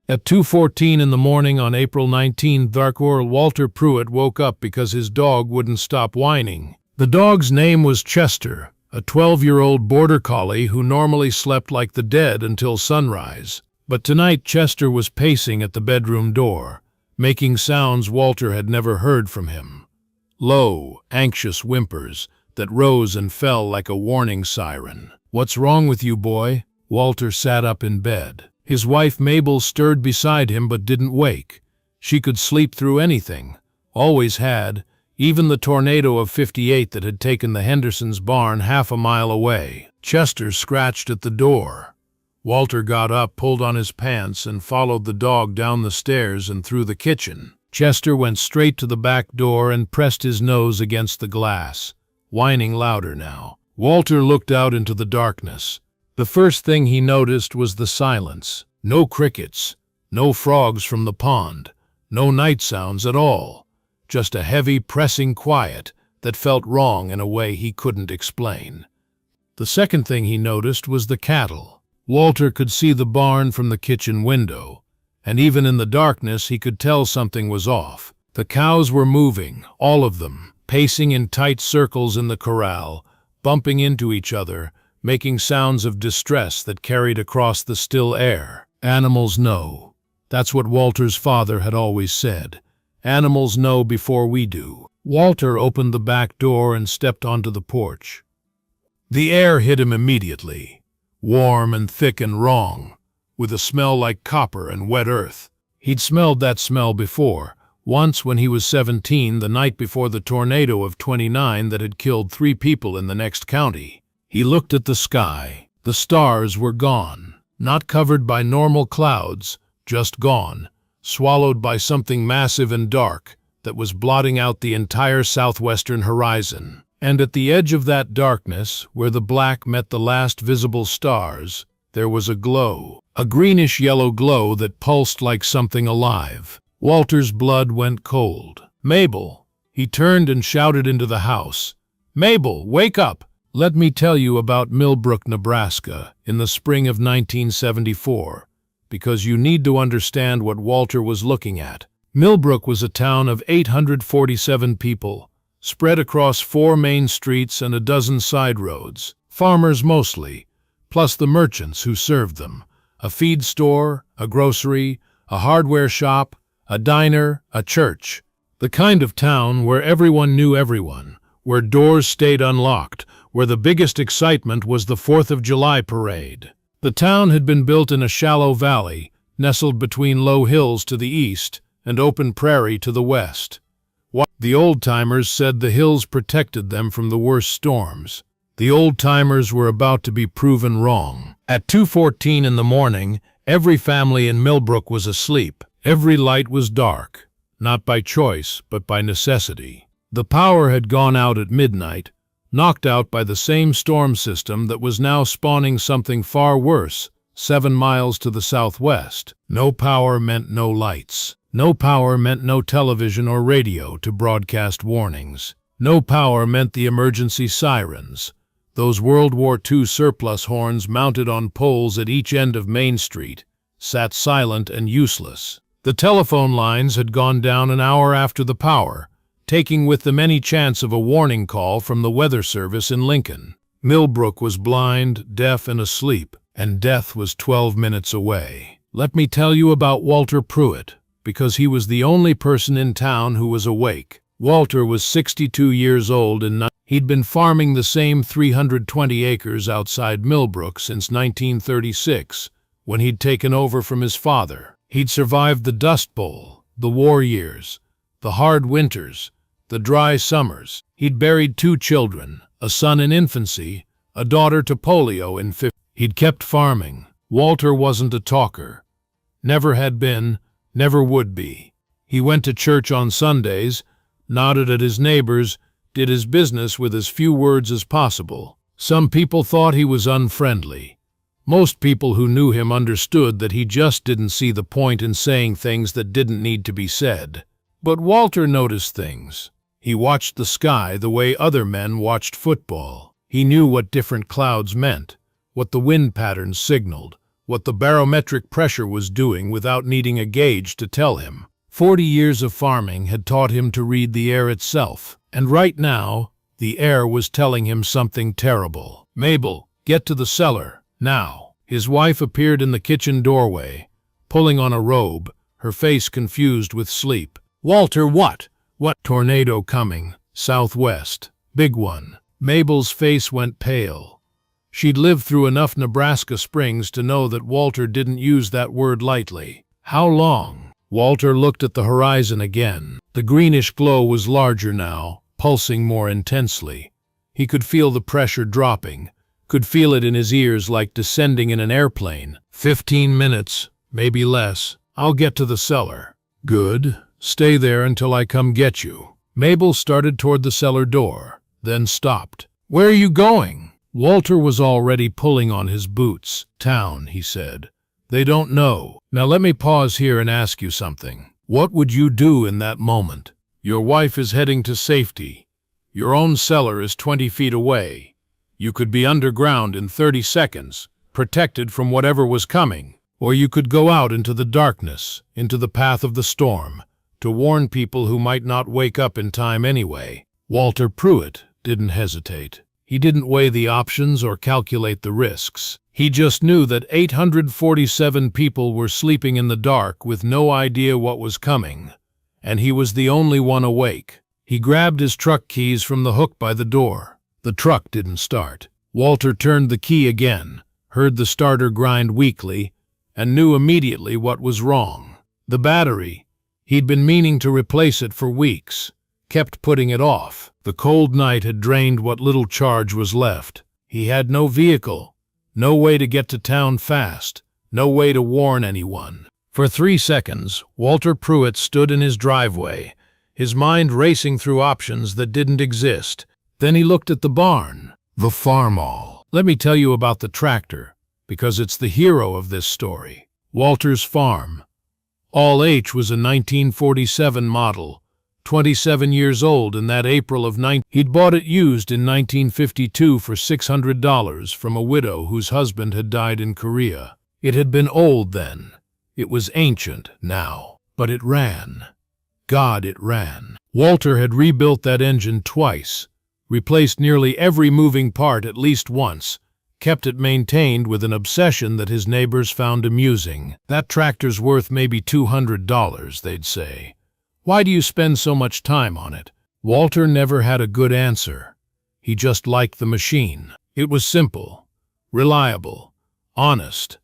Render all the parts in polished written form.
At 2:14 in the morning on April 19, Walter Pruitt woke up because his dog wouldn't stop whining. The dog's name was Chester, a 12-year-old border collie who normally slept like the dead until sunrise. But tonight Chester was pacing at the bedroom door, making sounds Walter had never heard from him. Low, anxious whimpers that rose and fell like a warning siren. "What's wrong with you, boy?" Walter sat up in bed. His wife Mabel stirred beside him but didn't wake. She could sleep through anything, always had, even the tornado of '58 that had taken the Hendersons' barn half a mile away. Chester scratched at the door. Walter got up, pulled on his pants, and followed the dog down the stairs and through the kitchen. Chester went straight to the back door and pressed his nose against the glass, whining louder now. Walter looked out into the darkness. The first thing he noticed was the silence. No crickets, no frogs from the pond, no night sounds at all. Just a heavy, pressing quiet that felt wrong in a way he couldn't explain. The second thing he noticed was the cattle. Walter could see the barn from the kitchen window, and even in the darkness he could tell something was off. The cows were moving, all of them, pacing in tight circles in the corral, bumping into each other, making sounds of distress that carried across the still air. Animals know. That's what Walter's father had always said. Animals know before we do. Walter opened the back door and stepped onto the porch. The air hit him immediately. Warm and thick and wrong, with a smell like copper and wet earth. He'd smelled that smell before, once when he was 17, the night before the tornado of '29 that had killed 3 people in the next county. He looked at the sky. The stars were gone, not covered by normal clouds, just gone, swallowed by something massive and dark that was blotting out the entire southwestern horizon. And at the edge of that darkness, where the black met the last visible stars, there was a glow, a greenish-yellow glow that pulsed like something alive. Walter's blood went cold. "Mabel!" He turned and shouted into the house. "Mabel, wake up! Let me tell you about Millbrook, Nebraska, in the spring of 1974, because you need to understand what Walter was looking at." Millbrook was a town of 847 people, spread across 4 main streets and a dozen side roads. Farmers mostly, plus the merchants who served them. A feed store, a grocery, a hardware shop, a diner, a church. The kind of town where everyone knew everyone, where doors stayed unlocked, where the biggest excitement was the 4th of July parade. The town had been built in a shallow valley, nestled between low hills to the east and open prairie to the west. The old-timers said the hills protected them from the worst storms. The old-timers were about to be proven wrong. At 2:14 in the morning, every family in Millbrook was asleep. Every light was dark, not by choice, but by necessity. The power had gone out at midnight, knocked out by the same storm system that was now spawning something far worse, 7 miles to the southwest. No power meant no lights. No power meant no television or radio to broadcast warnings. No power meant the emergency sirens, those World War II surplus horns mounted on poles at each end of Main Street, sat silent and useless. The telephone lines had gone down an hour after the power, taking with them any chance of a warning call from the weather service in Lincoln. Millbrook was blind, deaf, and asleep, and death was 12 minutes away. Let me tell you about Walter Pruitt, because he was the only person in town who was awake. Walter was 62 years old and he'd been farming the same 320 acres outside Millbrook since 1936, when he'd taken over from his father. He'd survived the Dust Bowl, the war years, the hard winters, the dry summers. He'd buried 2 children, a son in infancy, a daughter to polio in 50. He'd kept farming. Walter wasn't a talker. Never had been, never would be. He went to church on Sundays, nodded at his neighbors, did his business with as few words as possible. Some people thought he was unfriendly. Most people who knew him understood that he just didn't see the point in saying things that didn't need to be said. But Walter noticed things. He watched the sky the way other men watched football. He knew what different clouds meant, what the wind patterns signaled, what the barometric pressure was doing without needing a gauge to tell him. 40 years of farming had taught him to read the air itself, and right now, the air was telling him something terrible. "Mabel, get to the cellar, now." His wife appeared in the kitchen doorway, pulling on a robe, her face confused with sleep. "Walter, what?" "What?" "Tornado coming, southwest. Big one." Mabel's face went pale. She'd lived through enough Nebraska springs to know that Walter didn't use that word lightly. "How long?" Walter looked at the horizon again. The greenish glow was larger now, pulsing more intensely. He could feel the pressure dropping, could feel it in his ears like descending in an airplane. 15 minutes, maybe less. "I'll get to the cellar." "Good. Stay there until I come get you." Mabel started toward the cellar door, then stopped. "Where are you going?" Walter was already pulling on his boots. "Town," he said. "They don't know. Now let me pause here and ask you something. What would you do in that moment? Your wife is heading to safety. Your own cellar is 20 feet away. You could be underground in 30 seconds, protected from whatever was coming. Or you could go out into the darkness, into the path of the storm, to warn people who might not wake up in time anyway." Walter Pruitt didn't hesitate. He didn't weigh the options or calculate the risks. He just knew that 847 people were sleeping in the dark with no idea what was coming, and he was the only one awake. He grabbed his truck keys from the hook by the door. The truck didn't start. Walter turned the key again, heard the starter grind weakly, and knew immediately what was wrong. The battery. He'd been meaning to replace it for weeks, kept putting it off. The cold night had drained what little charge was left. He had no vehicle, no way to get to town fast, no way to warn anyone. For 3 seconds, Walter Pruitt stood in his driveway, his mind racing through options that didn't exist. Then he looked at the barn, the farmall. Let me tell you about the tractor, because it's the hero of this story. Walter's farm. All H was a 1947 model, 27 years old in that April of 19... He'd bought it used in 1952 for $600 from a widow whose husband had died in Korea. It had been old then. It was ancient now. But it ran. God, it ran. Walter had rebuilt that engine twice, replaced nearly every moving part at least once, kept it maintained with an obsession that his neighbors found amusing. "That tractor's worth maybe $200, they'd say. "Why do you spend so much time on it?" Walter never had a good answer. He just liked the machine. It was simple, reliable, honest.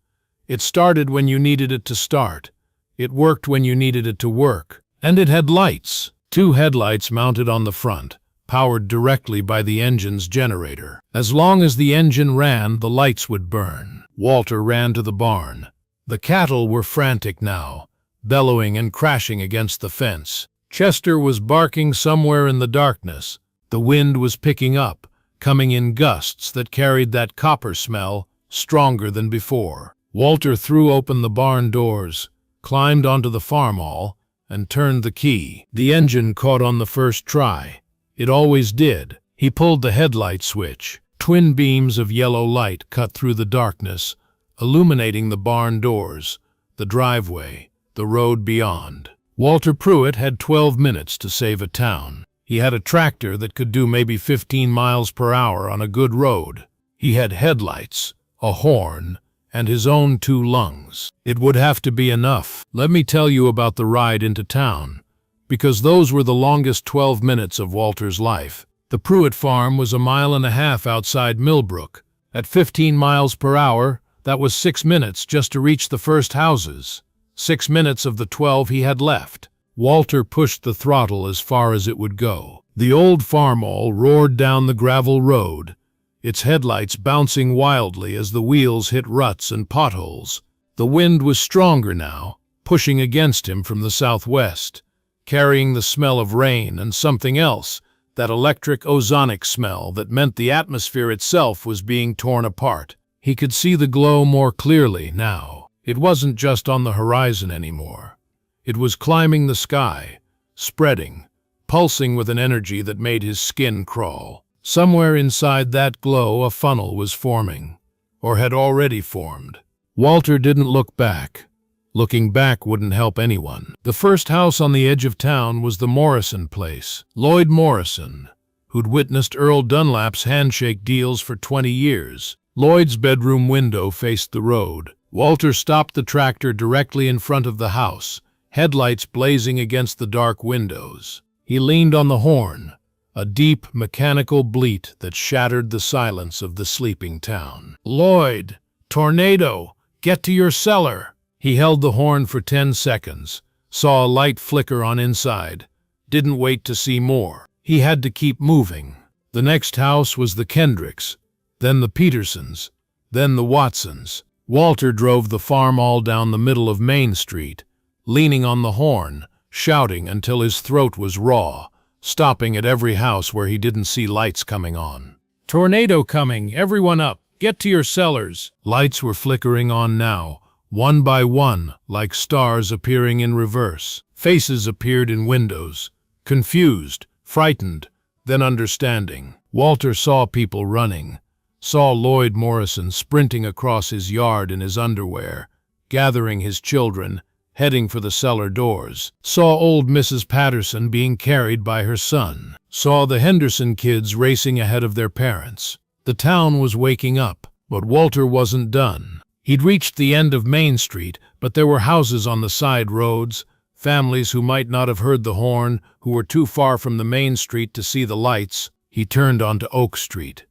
It started when you needed it to start. It worked when you needed it to work. And it had lights. 2 headlights mounted on the front, powered directly by the engine's generator. As long as the engine ran, the lights would burn. Walter ran to the barn. The cattle were frantic now, bellowing and crashing against the fence. Chester was barking somewhere in the darkness. The wind was picking up, coming in gusts that carried that copper smell, stronger than before. Walter threw open the barn doors, climbed onto the farmall, and turned the key. The engine caught on the first try. It always did. He pulled the headlight switch. Twin beams of yellow light cut through the darkness, illuminating the barn doors, the driveway, the road beyond. Walter Pruitt had 12 minutes to save a town. He had a tractor that could do maybe 15 miles per hour on a good road. He had headlights, a horn, and his own 2 lungs. It would have to be enough. Let me tell you about the ride into town, because those were the longest 12 minutes of Walter's life. The Pruitt farm was 1.5 miles outside Millbrook. At 15 miles per hour, that was 6 minutes just to reach the first houses. 6 minutes of the 12 he had left. Walter pushed the throttle as far as it would go. The old farmall roared down the gravel road, its headlights bouncing wildly as the wheels hit ruts and potholes. The wind was stronger now, pushing against him from the southwest, carrying the smell of rain and something else, that electric ozonic smell that meant the atmosphere itself was being torn apart. He could see the glow more clearly now. It wasn't just on the horizon anymore. It was climbing the sky, spreading, pulsing with an energy that made his skin crawl. Somewhere inside that glow a funnel was forming, or had already formed. Walter didn't look back. Looking back wouldn't help anyone. The first house on the edge of town was the Morrison place. Lloyd Morrison, who'd witnessed Earl Dunlap's handshake deals for 20 years. Lloyd's bedroom window faced the road. Walter stopped the tractor directly in front of the house, headlights blazing against the dark windows. He leaned on the horn, a deep, mechanical bleat that shattered the silence of the sleeping town. "Lloyd! Tornado! Get to your cellar!" He held the horn for 10 seconds, saw a light flicker on inside, didn't wait to see more. He had to keep moving. The next house was the Kendricks, then the Petersons, then the Watsons. Walter drove the farm all down the middle of Main Street, leaning on the horn, shouting until his throat was raw, stopping at every house where he didn't see lights coming on. "Tornado coming! Everyone up! Get to your cellars!" Lights were flickering on now, one by one, like stars appearing in reverse. Faces appeared in windows, confused, frightened, then understanding. Walter saw people running, saw Lloyd Morrison sprinting across his yard in his underwear, gathering his children, heading for the cellar doors, saw old Mrs. Patterson being carried by her son, saw the Henderson kids racing ahead of their parents. The town was waking up, but Walter wasn't done. He'd reached the end of Main Street, but there were houses on the side roads, families who might not have heard the horn, who were too far from the main street to see the lights. He turned onto Oak Street.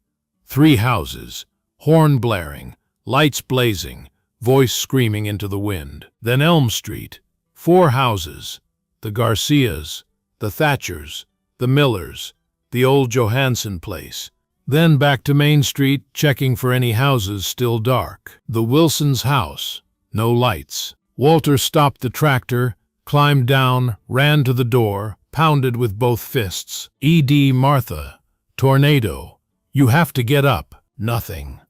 3 houses, horn blaring, lights blazing, voice screaming into the wind. Then Elm Street. 4 houses, the Garcias, the Thatchers, the Millers, the old Johansson place. Then back to Main Street, checking for any houses still dark. The Wilsons' house. No lights. Walter stopped the tractor, climbed down, ran to the door, pounded with both fists. "E.D. Martha. Tornado. You have to get up." Nothing.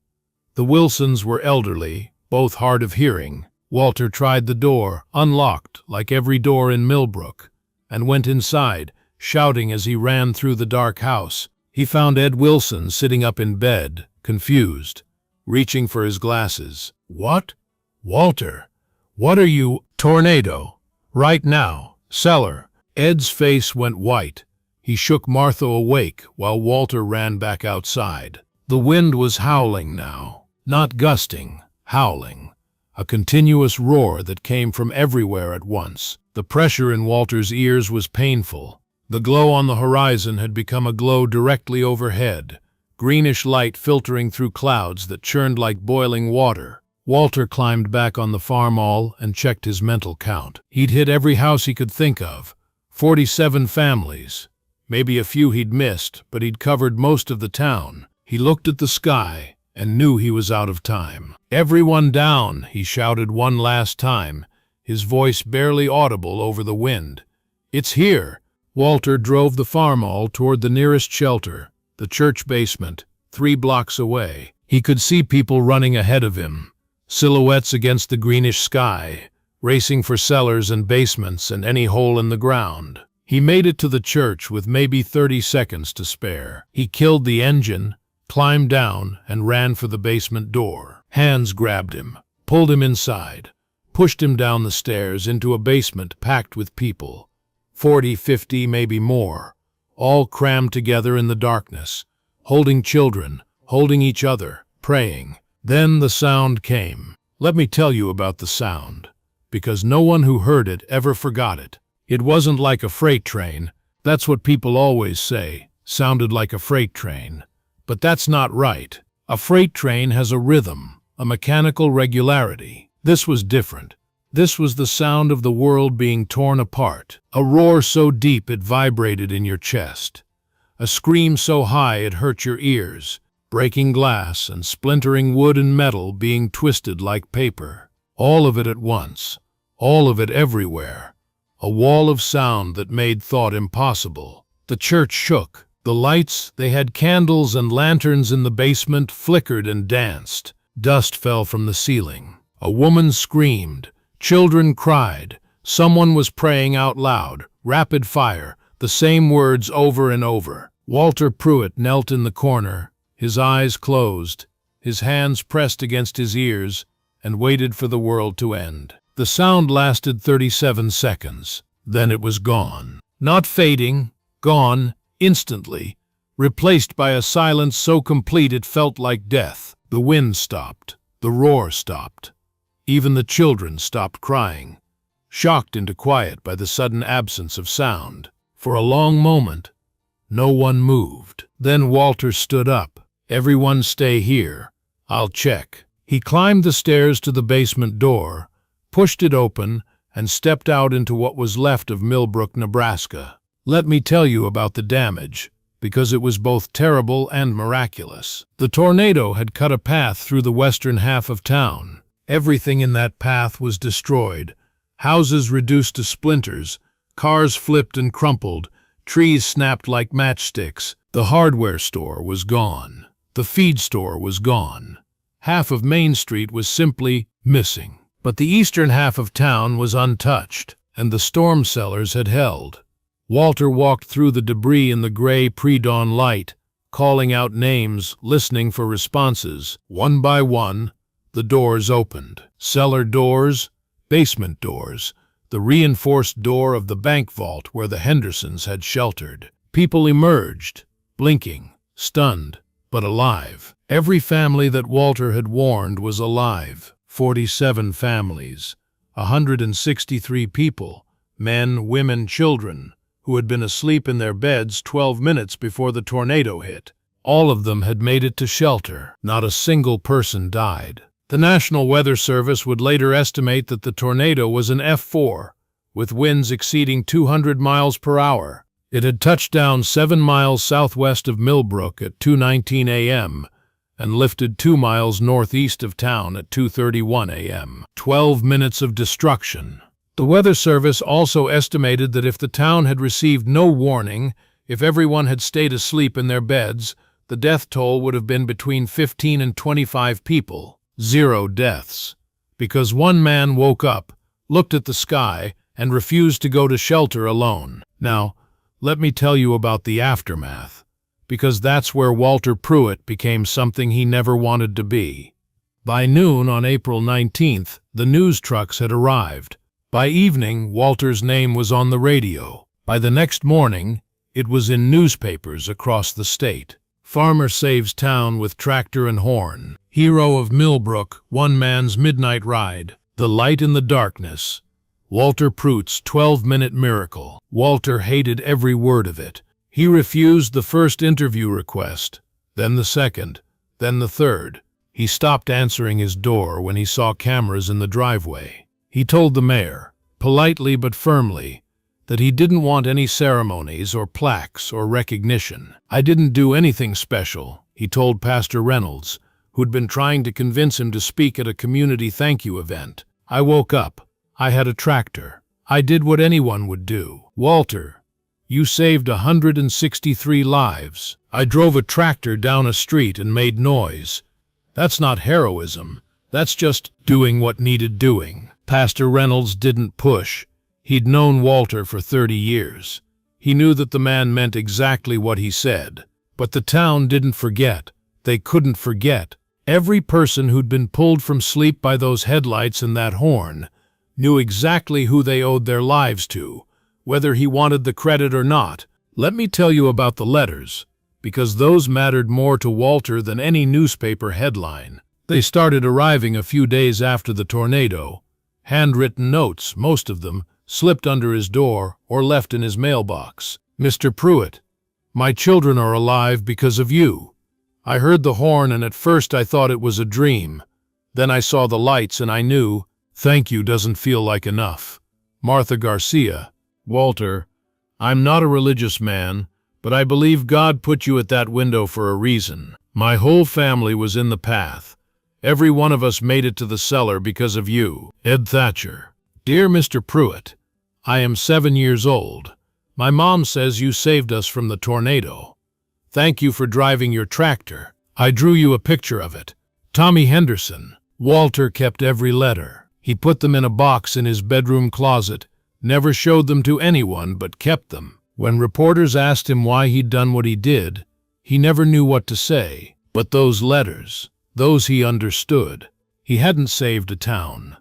The Wilsons were elderly, both hard of hearing. Walter tried the door, unlocked, like every door in Millbrook, and went inside, shouting as he ran through the dark house. He found Ed Wilson sitting up in bed, confused, reaching for his glasses. "What? Walter, what are you—" "Tornado. Right now. Cellar." Ed's face went white. He shook Martha awake while Walter ran back outside. The wind was howling now. Not gusting, howling. A continuous roar that came from everywhere at once. The pressure in Walter's ears was painful. The glow on the horizon had become a glow directly overhead, greenish light filtering through clouds that churned like boiling water. Walter climbed back on the farm awl and checked his mental count. He'd hit every house he could think of. 47 families. Maybe a few he'd missed, but he'd covered most of the town. He looked at the sky and knew he was out of time. "Everyone down," he shouted one last time, his voice barely audible over the wind. "It's here." Walter drove the farm awl toward the nearest shelter, the church basement, 3 blocks away. He could see people running ahead of him, silhouettes against the greenish sky, racing for cellars and basements and any hole in the ground. He made it to the church with maybe 30 seconds to spare. He killed the engine, climbed down, and ran for the basement door. Hands grabbed him, pulled him inside, pushed him down the stairs into a basement packed with people. 40, 50, maybe more, all crammed together in the darkness, holding children, holding each other, praying. Then the sound came. Let me tell you about the sound, because no one who heard it ever forgot it. It wasn't like a freight train. That's what people always say, sounded like a freight train. But that's not right. A freight train has a rhythm, a mechanical regularity. This was different. This was the sound of the world being torn apart, a roar so deep it vibrated in your chest, a scream so high it hurt your ears, breaking glass and splintering wood and metal being twisted like paper. All of it at once, all of it everywhere, a wall of sound that made thought impossible. The church shook. The lights, they had candles and lanterns in the basement, flickered and danced. Dust fell from the ceiling. A woman screamed. Children cried. Someone was praying out loud, rapid fire, the same words over and over. Walter Pruitt knelt in the corner, his eyes closed, his hands pressed against his ears, and waited for the world to end. The sound lasted 37 seconds. Then it was gone. Not fading, gone, instantly, replaced by a silence so complete it felt like death. The wind stopped. The roar stopped. Even the children stopped crying, shocked into quiet by the sudden absence of sound. For a long moment, no one moved. Then Walter stood up. "Everyone stay here. I'll check." He climbed the stairs to the basement door, pushed it open, and stepped out into what was left of Millbrook, Nebraska. Let me tell you about the damage, because it was both terrible and miraculous. The tornado had cut a path through the western half of town. Everything in that path was destroyed. Houses reduced to splinters, cars flipped and crumpled, trees snapped like matchsticks. The hardware store was gone. The feed store was gone. Half of Main Street was simply missing. But the eastern half of town was untouched, and the storm cellars had held. Walter walked through the debris in the gray pre-dawn light, calling out names, listening for responses. One by one, the doors opened. Cellar doors, basement doors, the reinforced door of the bank vault where the Hendersons had sheltered. People emerged, blinking, stunned, but alive. Every family that Walter had warned was alive. 47 families, 163 people, men, women, children, who had been asleep in their beds 12 minutes before the tornado hit. All of them had made it to shelter. Not a single person died. The National Weather Service would later estimate that the tornado was an F4, with winds exceeding 200 miles per hour. It had touched down 7 miles southwest of Millbrook at 2:19 a.m., and lifted 2 miles northeast of town at 2:31 a.m. 12 minutes of destruction. The Weather Service also estimated that if the town had received no warning, if everyone had stayed asleep in their beds, the death toll would have been between 15 and 25 people. 0 deaths. Because one man woke up, looked at the sky, and refused to go to shelter alone. Now, let me tell you about the aftermath, because that's where Walter Pruitt became something he never wanted to be. By noon on April 19th, the news trucks had arrived. By evening, Walter's name was on the radio. By the next morning, it was in newspapers across the state. Farmer saves town with tractor and horn. Hero of Millbrook, one man's midnight ride. The light in the darkness. Walter Pruitt's 12-minute miracle. Walter hated every word of it. He refused the first interview request, then the second, then the third. He stopped answering his door when he saw cameras in the driveway. He told the mayor, politely but firmly, that he didn't want any ceremonies or plaques or recognition. "I didn't do anything special," he told Pastor Reynolds, who'd been trying to convince him to speak at a community thank you event. "I woke up. I had a tractor. I did what anyone would do." "Walter, you saved 163 lives. I drove a tractor down a street and made noise. That's not heroism. That's just doing what needed doing." Pastor Reynolds didn't push. He'd known Walter for 30 years. He knew that the man meant exactly what he said. But the town didn't forget. They couldn't forget. Every person who'd been pulled from sleep by those headlights and that horn knew exactly who they owed their lives to, whether he wanted the credit or not. Let me tell you about the letters, because those mattered more to Walter than any newspaper headline. They started arriving a few days after the tornado. Handwritten notes, most of them, slipped under his door or left in his mailbox. "Mr. Pruitt, my children are alive because of you. I heard the horn and at first I thought it was a dream. Then I saw the lights and I knew, thank you doesn't feel like enough. Martha Garcia." "Walter, I'm not a religious man, but I believe God put you at that window for a reason. My whole family was in the path. Every one of us made it to the cellar because of you." Ed Thatcher. "Dear Mr. Pruitt, I am 7 years old. My mom says you saved us from the tornado. Thank you for driving your tractor. I drew you a picture of it. Tommy Henderson." Walter kept every letter. He put them in a box in his bedroom closet, never showed them to anyone but kept them. When reporters asked him why he'd done what he did, he never knew what to say. But those letters, those he understood. He hadn't saved a town.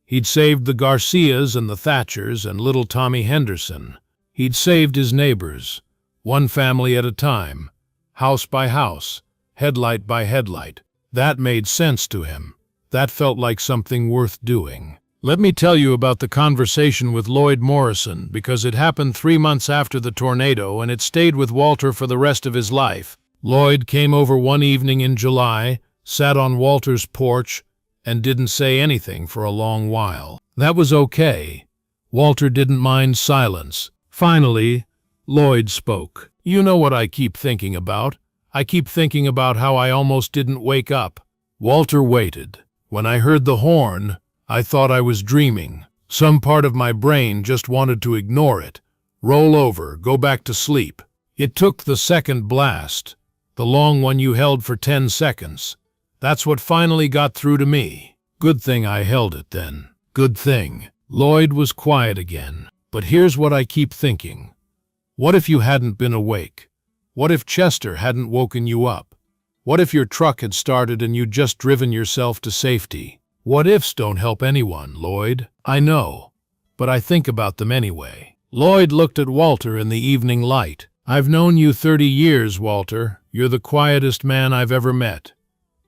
He'd saved the Garcias and the Thatchers and little Tommy Henderson. He'd saved his neighbors, one family at a time, house by house, headlight by headlight. That made sense to him. That felt like something worth doing. Let me tell you about the conversation with Lloyd Morrison, because it happened 3 months after the tornado and it stayed with Walter for the rest of his life. Lloyd came over one evening in July, sat on Walter's porch, and didn't say anything for a long while. That was okay. Walter didn't mind silence. Finally, Lloyd spoke. "You know what I keep thinking about? I keep thinking about how I almost didn't wake up." Walter waited. "When I heard the horn, I thought I was dreaming. Some part of my brain just wanted to ignore it, roll over, go back to sleep. It took the second blast, the long one you held for 10 seconds. That's what finally got through to me. Good thing I held it then. Good thing." Lloyd was quiet again. "But here's what I keep thinking. What if you hadn't been awake? What if Chester hadn't woken you up? What if your truck had started and you'd just driven yourself to safety? What ifs don't help anyone, Lloyd. I know, but I think about them anyway." Lloyd looked at Walter in the evening light. "I've known you 30 years, Walter. You're the quietest man I've ever met.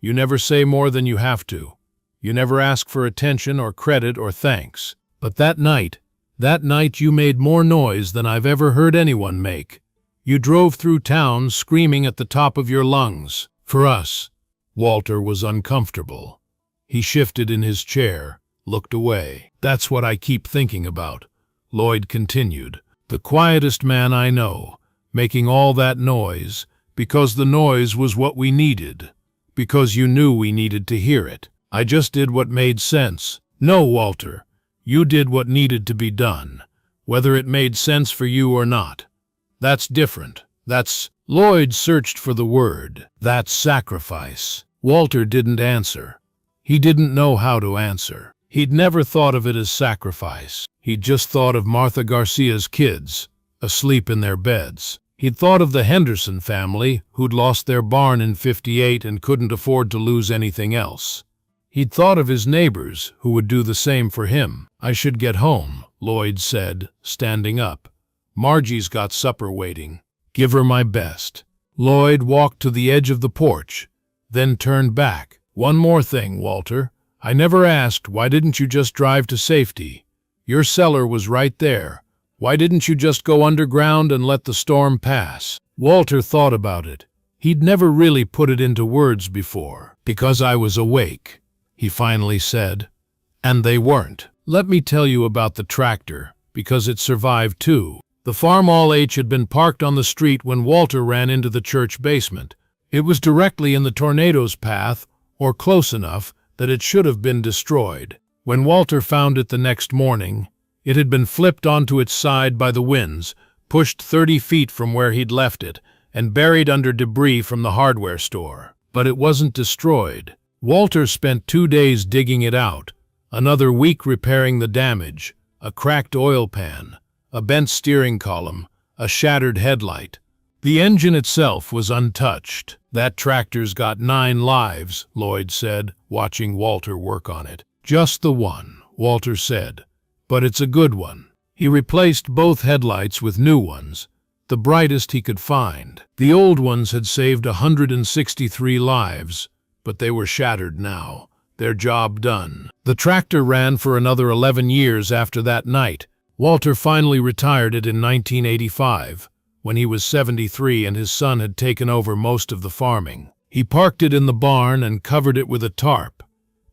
You never say more than you have to. You never ask for attention or credit or thanks. But that night you made more noise than I've ever heard anyone make. You drove through town screaming at the top of your lungs. For us." Walter was uncomfortable. He shifted in his chair, looked away. "That's what I keep thinking about," Lloyd continued. "The quietest man I know, making all that noise, because the noise was what we needed, because you knew we needed to hear it. I just did what made sense." "No, Walter, you did what needed to be done, whether it made sense for you or not. That's different. That's—" Lloyd searched for the word. "That's sacrifice." Walter didn't answer. He didn't know how to answer. He'd never thought of it as sacrifice. He'd just thought of Martha Garcia's kids, asleep in their beds. He'd thought of the Henderson family, who'd lost their barn in '58 and couldn't afford to lose anything else. He'd thought of his neighbors, who would do the same for him. "I should get home," Lloyd said, standing up. "Margie's got supper waiting. Give her my best." Lloyd walked to the edge of the porch, then turned back. "One more thing, Walter. I never asked, why didn't you just drive to safety? Your cellar was right there. Why didn't you just go underground and let the storm pass?" Walter thought about it. He'd never really put it into words before. "Because I was awake," he finally said. "And they weren't. Let me tell you about the tractor, because it survived too." The farm all-H had been parked on the street when Walter ran into the church basement. It was directly in the tornado's path, or close enough that it should have been destroyed. When Walter found it the next morning, it had been flipped onto its side by the winds, pushed 30 feet from where he'd left it, and buried under debris from the hardware store. But it wasn't destroyed. Walter spent 2 days digging it out, another week repairing the damage, a cracked oil pan, a bent steering column, a shattered headlight. The engine itself was untouched. "That tractor's got 9 lives, Lloyd said, watching Walter work on it. "Just the one," Walter said, "but it's a good one." He replaced both headlights with new ones, the brightest he could find. The old ones had saved 163 lives, but they were shattered now, their job done. The tractor ran for another 11 years after that night. Walter finally retired it in 1985. When he was 73 and his son had taken over most of the farming. He parked it in the barn and covered it with a tarp,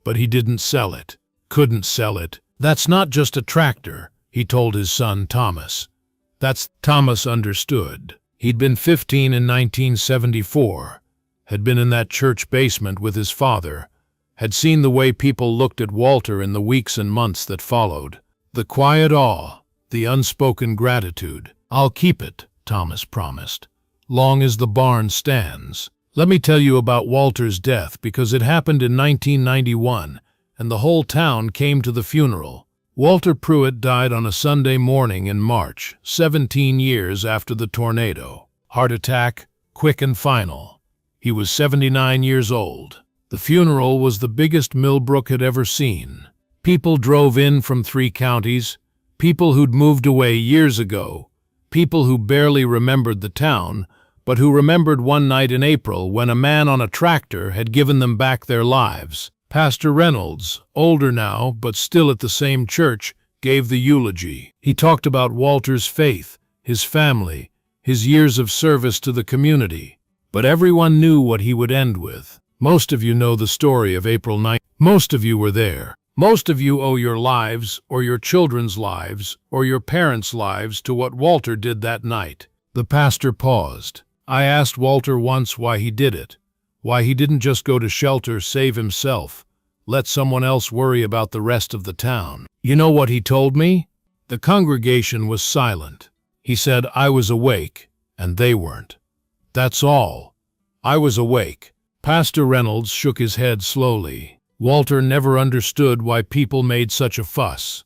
but he didn't sell it. Couldn't sell it. "That's not just a tractor," he told his son Thomas. Thomas understood. He'd been 15 in 1974, had been in that church basement with his father, had seen the way people looked at Walter in the weeks and months that followed. The quiet awe, the unspoken gratitude. "I'll keep it," Thomas promised, "long as the barn stands." Let me tell you about Walter's death, because it happened in 1991, and the whole town came to the funeral. Walter Pruitt died on a Sunday morning in March, 17 years after the tornado. Heart attack, quick and final. He was 79 years old. The funeral was the biggest Millbrook had ever seen. People drove in from 3 counties, people who'd moved away years ago, people who barely remembered the town, but who remembered one night in April when a man on a tractor had given them back their lives. Pastor Reynolds, older now but still at the same church, gave the eulogy. He talked about Walter's faith, his family, his years of service to the community. But everyone knew what he would end with. Most of you know the story of April 9th. Most of you were there. Most of you owe your lives, or your children's lives, or your parents' lives to what Walter did that night. The pastor paused. I asked Walter once why he did it. Why he didn't just go to shelter, save himself, let someone else worry about the rest of the town. You know what he told me? The congregation was silent. He said, I was awake, and they weren't. That's all. I was awake. Pastor Reynolds shook his head slowly. Walter never understood why people made such a fuss.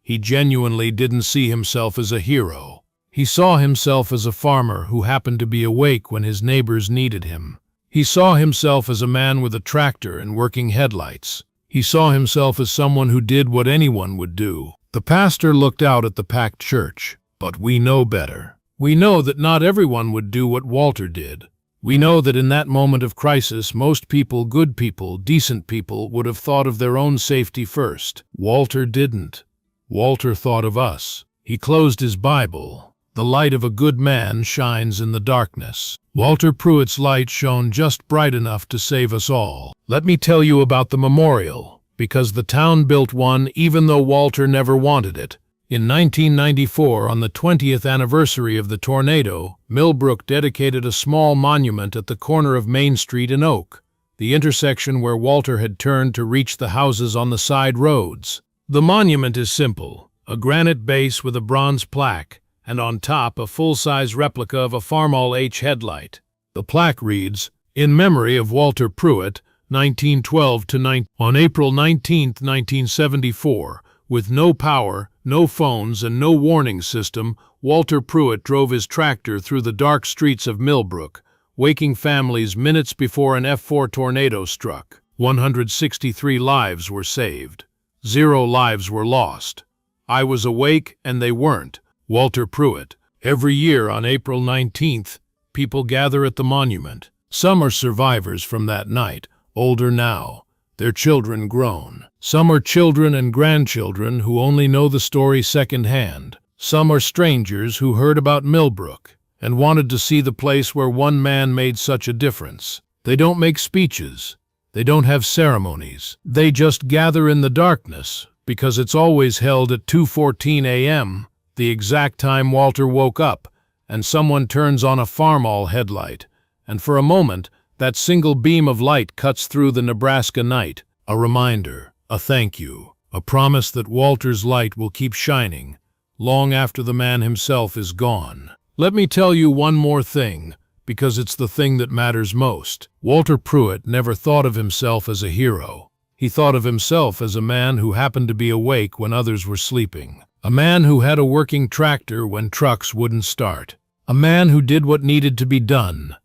He genuinely didn't see himself as a hero. He saw himself as a farmer who happened to be awake when his neighbors needed him. He saw himself as a man with a tractor and working headlights. He saw himself as someone who did what anyone would do. The pastor looked out at the packed church. But we know better. We know that not everyone would do what Walter did. We know that in that moment of crisis, most people, good people, decent people, would have thought of their own safety first. Walter didn't. Walter thought of us. He closed his Bible. The light of a good man shines in the darkness. Walter Pruitt's light shone just bright enough to save us all. Let me tell you about the memorial, because the town built one even though Walter never wanted it. In 1994, on the 20th anniversary of the tornado, Millbrook dedicated a small monument at the corner of Main Street and Oak, the intersection where Walter had turned to reach the houses on the side roads. The monument is simple, a granite base with a bronze plaque, and on top a full-size replica of a Farmall H headlight. The plaque reads, In memory of Walter Pruitt, 1912 to 19... On April 19, 1974, with no power, no phones, and no warning system, Walter Pruitt drove his tractor through the dark streets of Millbrook, waking families minutes before an F4 tornado struck. 163 lives were saved. 0 lives were lost. I was awake, and they weren't. Walter Pruitt. Every year on April 19th, people gather at the monument. Some are survivors from that night, older now, their children grown. Some are children and grandchildren who only know the story secondhand. Some are strangers who heard about Millbrook and wanted to see the place where one man made such a difference. They don't make speeches. They don't have ceremonies. They just gather in the darkness because it's always held at 2:14 a.m., the exact time Walter woke up, and someone turns on a Farmall headlight, and for a moment, that single beam of light cuts through the Nebraska night. A reminder, a thank you, a promise that Walter's light will keep shining long after the man himself is gone. Let me tell you one more thing, because it's the thing that matters most. Walter Pruitt never thought of himself as a hero. He thought of himself as a man who happened to be awake when others were sleeping. A man who had a working tractor when trucks wouldn't start. A man who did what needed to be done,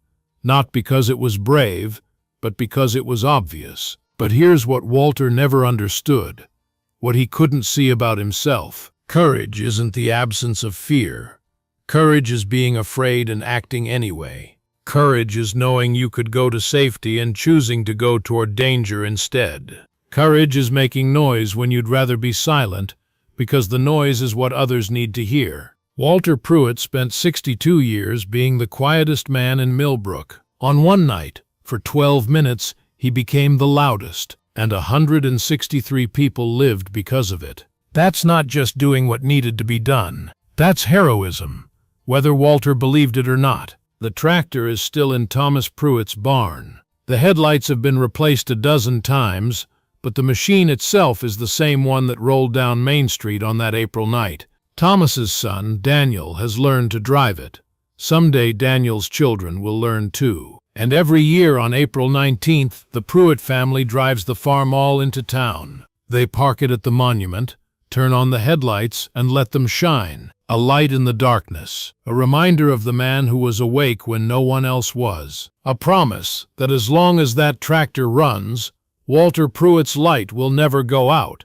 not because it was brave, but because it was obvious. But here's what Walter never understood, what he couldn't see about himself. Courage isn't the absence of fear. Courage is being afraid and acting anyway. Courage is knowing you could go to safety and choosing to go toward danger instead. Courage is making noise when you'd rather be silent, because the noise is what others need to hear. Walter Pruitt spent 62 years being the quietest man in Millbrook. On one night, for 12 minutes, he became the loudest, and 163 people lived because of it. That's not just doing what needed to be done. That's heroism, whether Walter believed it or not. The tractor is still in Thomas Pruitt's barn. The headlights have been replaced a dozen times, but the machine itself is the same one that rolled down Main Street on that April night. Thomas's son, Daniel, has learned to drive it. Someday Daniel's children will learn too. And every year on April 19th, the Pruitt family drives the Farmall into town. They park it at the monument, turn on the headlights, and let them shine. A light in the darkness, a reminder of the man who was awake when no one else was. A promise that as long as that tractor runs, Walter Pruitt's light will never go out.